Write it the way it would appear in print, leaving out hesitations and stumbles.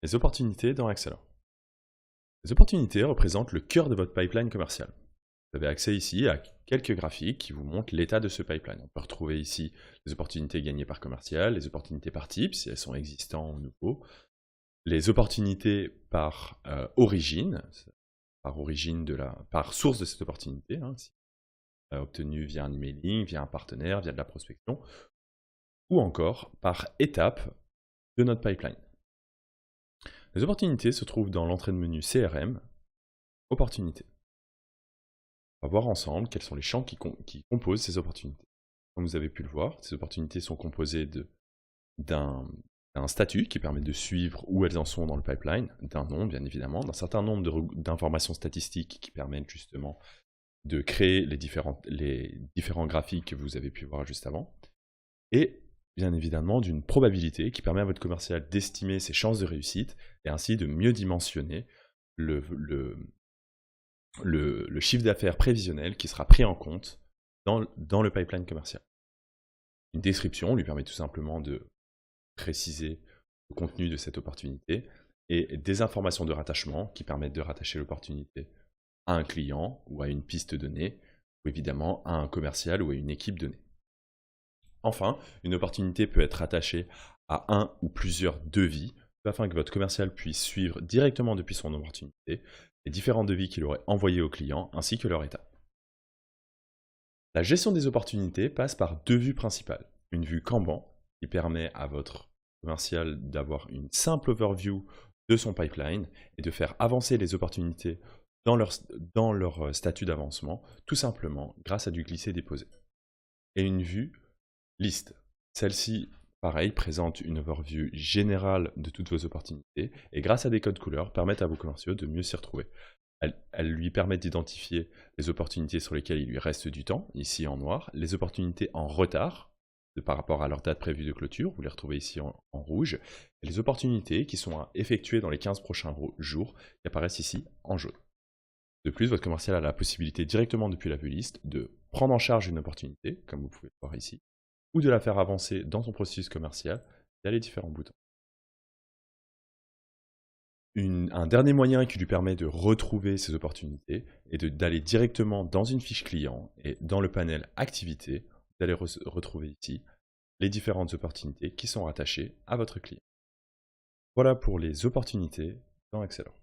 Les opportunités dans Accelor. Les opportunités représentent le cœur de votre pipeline commercial. Vous avez accès ici à quelques graphiques qui vous montrent l'état de ce pipeline. On peut retrouver ici les opportunités gagnées par commercial, les opportunités par type, si elles sont existantes ou nouveaux, les opportunités par origine par source de cette opportunité, si obtenue via un emailing, via un partenaire, via de la prospection, ou encore par étape de notre pipeline. Les opportunités se trouvent dans l'entrée de menu CRM, opportunités. On va voir ensemble quels sont les champs qui composent ces opportunités. Comme vous avez pu le voir, ces opportunités sont composées d'un statut qui permet de suivre où elles en sont dans le pipeline, d'un nom bien évidemment, d'un certain nombre d'informations statistiques qui permettent justement de créer les différents graphiques que vous avez pu voir juste avant, et bien évidemment d'une probabilité qui permet à votre commercial d'estimer ses chances de réussite et ainsi de mieux dimensionner le chiffre d'affaires prévisionnel qui sera pris en compte dans le pipeline commercial. Une description lui permet tout simplement de préciser le contenu de cette opportunité et des informations de rattachement qui permettent de rattacher l'opportunité à un client ou à une piste donnée ou évidemment à un commercial ou à une équipe donnée. Enfin, une opportunité peut être attachée à un ou plusieurs devis afin que votre commercial puisse suivre directement depuis son opportunité les différents devis qu'il aurait envoyés aux clients ainsi que leur état. La gestion des opportunités passe par deux vues principales. Une vue Kanban qui permet à votre commercial d'avoir une simple overview de son pipeline et de faire avancer les opportunités dans leur statut d'avancement, tout simplement grâce à du glisser-déposer. Et une vue liste. Celle-ci, pareil, présente une overview générale de toutes vos opportunités et grâce à des codes couleurs, permettent à vos commerciaux de mieux s'y retrouver. Elles lui permettent d'identifier les opportunités sur lesquelles il lui reste du temps, ici en noir, les opportunités en retard par rapport à leur date prévue de clôture, vous les retrouvez ici en rouge, et les opportunités qui sont à effectuer dans les 15 prochains jours, qui apparaissent ici en jaune. De plus, votre commercial a la possibilité directement depuis la vue liste de prendre en charge une opportunité, comme vous pouvez le voir ici, ou de la faire avancer dans son processus commercial via les différents boutons. Un dernier moyen qui lui permet de retrouver ces opportunités est d'aller directement dans une fiche client et dans le panel activité, vous allez retrouver ici les différentes opportunités qui sont rattachées à votre client. Voilà pour les opportunités dans Accelor.